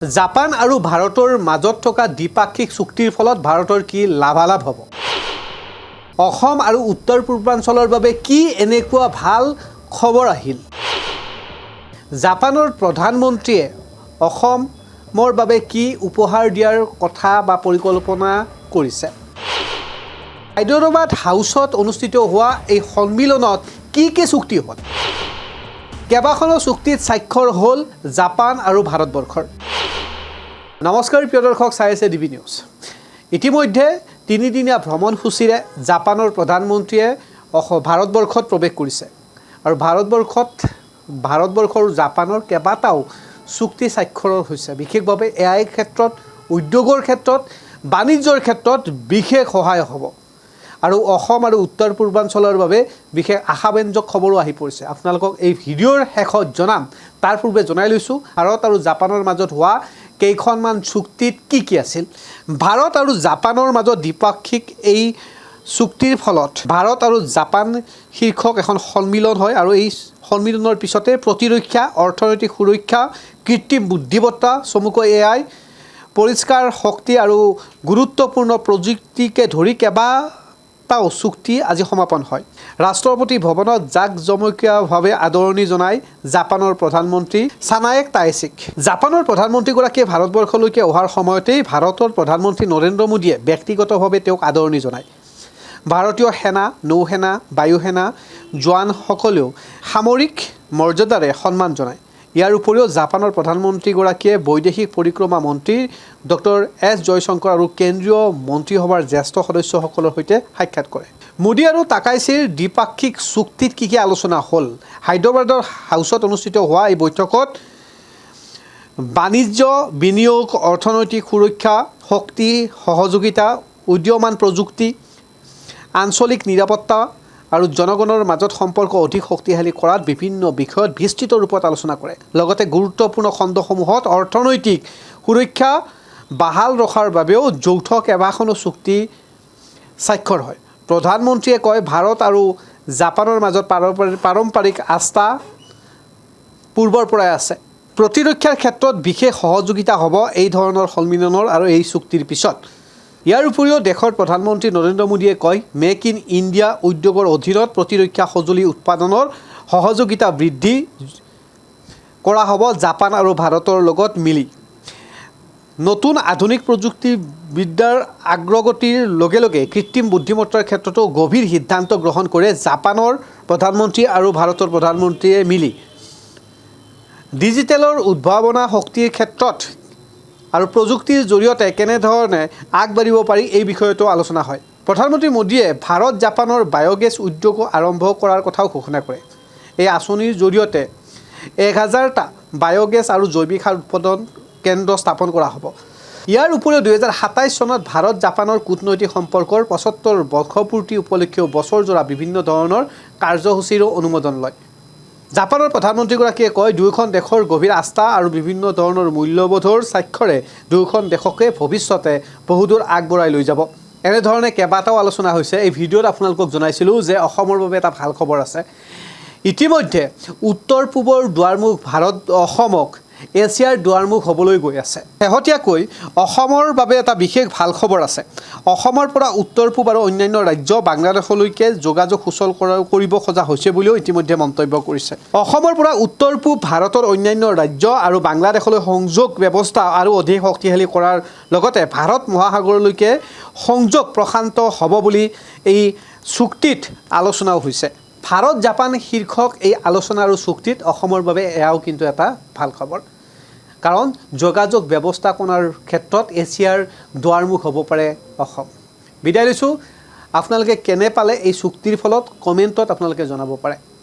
Japan আৰু ভাৰতৰ মাজত থকা দ্বিপাক্ষিক চুক্তিৰ ফলত ভাৰতৰ কি লাভালাভ হ'ব অসম আৰু উত্তৰ পূৰ্বাঞ্চলৰ বাবে কি এনেকুৱা ভাল খবৰ আহিল জাপানৰ প্ৰধানমন্ত্ৰীয়ে অসমৰ বাবে কি উপহাৰ দিয়াৰ কথা বা পৰিকল্পনা কৰিছে হায়দৰাবাদ হাউছত অনুষ্ঠিত হোৱা এই সন্মিলনত কি চুক্তি হ'ল কেইবাখনো চুক্তিত স্বাক্ষৰ হ'ল জাপান আৰু ভাৰতবৰ্ষৰ নমস্কাৰ প্ৰিয় দৰ্শক চাই আছে ডিবি নিউজ ইতিমধ্যে তিনিদিনীয়া ভ্ৰমণসূচীৰে জাপানৰ প্ৰধানমন্ত্ৰীয়ে ভাৰতবৰ্ষত প্ৰৱেশ কৰিছে আৰু ভাৰতবৰ্ষৰ জাপানৰ কেইবাটাও চুক্তি স্বাক্ষৰ হৈছে বিশেষভাৱে এআই ক্ষেত্ৰত উদ্যোগৰ ক্ষেত্ৰত বাণিজ্যৰ ক্ষেত্ৰত বিশেষ সহায় হ'ব আৰু অসম আৰু উত্তৰ পূৰ্বাঞ্চলৰ বাবে বিশেষ আশাব্যঞ্জক খবৰো আহি পৰিছে আপোনালোকক এই ভিডিঅ'ৰ শেষত জনাম তাৰ পূৰ্বে জনাই লৈছোঁ ভাৰত আৰু জাপানৰ মাজত হোৱা কেইখনমান চুক্তিত কি আছিল ভাৰত আৰু জাপানৰ মাজত দ্বিপাক্ষিক এই চুক্তিৰ ফলত ভাৰত আৰু জাপান শীৰ্ষক এখন সন্মিলন হয় আৰু এই সন্মিলনৰ পিছতে প্ৰতিৰক্ষা অৰ্থনৈতিক সুৰক্ষা কৃত্ৰিম বুদ্ধিমত্তা চমুকৈ এআই পৰিষ্কাৰ শক্তি আৰু গুৰুত্বপূৰ্ণ প্ৰযুক্তিকে ধৰি কেইবাটাও চুক্তি আজি সমাপন হয় ৰাষ্ট্ৰপতি ভৱনত জাকজমকীয়াভাৱে আদৰণি জনাই জাপানৰ প্ৰধানমন্ত্ৰী ছানায়ে তাইচিক জাপানৰ প্ৰধানমন্ত্ৰীগৰাকীয়ে ভাৰতবৰ্ষলৈকে অহাৰ সময়তেই ভাৰতৰ প্ৰধানমন্ত্ৰী নৰেন্দ্ৰ মোদীয়ে ব্যক্তিগতভাৱে তেওঁক আদৰণি জনায় ভাৰতীয় সেনা নৌসেনা বায়ুসেনা জোৱানসকলেও সামৰিক মৰ্যাদাৰে সন্মান জনায় ইয়াৰ উপৰিও জাপানৰ প্ৰধানমন্ত্ৰীগৰাকীয়ে বৈদেশিক পৰিক্ৰমা মন্ত্ৰী ডক্টৰ এছ জয়শংকৰ আৰু কেন্দ্ৰীয় মন্ত্ৰীসভাৰ জ্যেষ্ঠ সদস্যসকলৰ সৈতে সাক্ষাৎ কৰে মোদী আৰু তাকাইছিৰ দ্বিপাক্ষিক চুক্তিত কি আলোচনা হ'ল হায়দৰাবাদৰ হাউছত অনুষ্ঠিত হোৱা এই বৈঠকত বাণিজ্য বিনিয়োগ অৰ্থনৈতিক সুৰক্ষা শক্তি সহযোগিতা উদীয়মান প্ৰযুক্তি আঞ্চলিক নিৰাপত্তা আৰু জনগণৰ মাজত সম্পৰ্ক অধিক শক্তিশালী কৰাত বিভিন্ন বিষয়ত বিস্তৃত ৰূপত আলোচনা কৰে লগতে গুৰুত্বপূৰ্ণ খণ্ডসমূহত অৰ্থনৈতিক সুৰক্ষা বাহাল ৰখাৰ বাবেও যৌথ কেইবাখনো চুক্তি স্বাক্ষৰ হয় প্ৰধানমন্ত্ৰীয়ে কয় ভাৰত আৰু জাপানৰ মাজত পাৰম্পৰিক আস্থা পূৰ্বৰ পৰাই আছে প্ৰতিৰক্ষাৰ ক্ষেত্ৰত বিশেষ সহযোগিতা হ'ব এই ধৰণৰ সন্মিলনৰ আৰু এই চুক্তিৰ পিছত ইয়াৰ উপৰিও দেশৰ প্ৰধানমন্ত্ৰী নৰেন্দ্ৰ মোদীয়ে কয় মেক ইন ইণ্ডিয়া উদ্যোগৰ অধীনত প্ৰতিৰক্ষা সঁজুলি উৎপাদনৰ সহযোগিতা বৃদ্ধি কৰা হ'ব জাপান আৰু ভাৰতৰ লগত মিলি নতুন আধুনিক প্ৰযুক্তিবিদ্যাৰ অগ্ৰগতিৰ লগে লগে কৃত্ৰিম বুদ্ধিমত্তাৰ ক্ষেত্ৰতো গভীৰ সিদ্ধান্ত গ্ৰহণ কৰে জাপানৰ প্ৰধানমন্ত্ৰী আৰু ভাৰতৰ প্ৰধানমন্ত্ৰীয়ে মিলি ডিজিটেলৰ উদ্ভাৱনা শক্তিৰ ক্ষেত্ৰত আৰু প্ৰযুক্তিৰ জৰিয়তে কেনেধৰণে আগবাঢ়িব পাৰি এই বিষয়তো আলোচনা হয় প্ৰধানমন্ত্ৰী মোদীয়ে ভাৰত জাপানৰ বায়'গেছ উদ্যোগ আৰম্ভ কৰাৰ কথাও ঘোষণা কৰে এই আঁচনিৰ জৰিয়তে 1000টা বায়'গেছ আৰু জৈৱিক সাৰ উৎপাদন কেন্দ্ৰ স্থাপন কৰা হ'ব ইয়াৰ উপৰিও 2027 চনত ভাৰত জাপানৰ কূটনৈতিক সম্পৰ্কৰ 75 বৰ্ষপূৰ্তি উপলক্ষেও বছৰজোৰা বিভিন্ন ধৰণৰ কাৰ্যসূচীৰো অনুমোদন লয় জাপানৰ প্ৰধানমন্ত্ৰীগৰাকীয়ে কয় দুয়োখন দেশৰ গভীৰ আস্থা আৰু বিভিন্ন ধৰণৰ মূল্যবোধৰ স্বাক্ষৰে দুয়োখন দেশকে ভৱিষ্যতে বহুদূৰ আগবঢ়াই লৈ যাব এনেধৰণে কেইবাটাও আলোচনা হৈছে এই ভিডিঅ'ত আপোনালোকক জনাইছিলোঁ যে অসমৰ বাবে এটা ভাল খবৰ আছে ইতিমধ্যে উত্তৰ পূবৰ দুৱাৰমুখ ভাৰত অসমক এছিয়াৰ দুৱাৰমুখ হ'বলৈ গৈ আছে শেহতীয়াকৈ অসমৰ বাবে এটা বিশেষ ভাল খবৰ আছে অসমৰ পৰা উত্তৰ পূব আৰু অন্যান্য ৰাজ্য বাংলাদেশলৈকে যোগাযোগ সুচল কৰিব খোজা হৈছে বুলিও ইতিমধ্যে মন্তব্য কৰিছে অসমৰ পৰা উত্তৰ পূব ভাৰতৰ অন্যান্য ৰাজ্য আৰু বাংলাদেশলৈ সংযোগ ব্যৱস্থা আৰু অধিক শক্তিশালী কৰাৰ লগতে ভাৰত মহাসাগৰলৈকে সংযোগ প্ৰশান্ত হ'ব বুলি এই চুক্তিত আলোচনাও হৈছে ভাৰত জাপান শীৰ্ষক এই আলোচনা আৰু চুক্তিত অসমৰ বাবে এয়াও কিন্তু এটা ভাল খবৰ কাৰণ যোগাযোগ ব্যৱস্থাপনাৰ ক্ষেত্ৰত এছিয়াৰ দুৱাৰমুখ হ'ব পাৰে অসম বিদায় লৈছোঁ আপোনালোকে কেনে পালে এই চুক্তিৰ ফলত কমেণ্টত আপোনালোকে জনাব পাৰে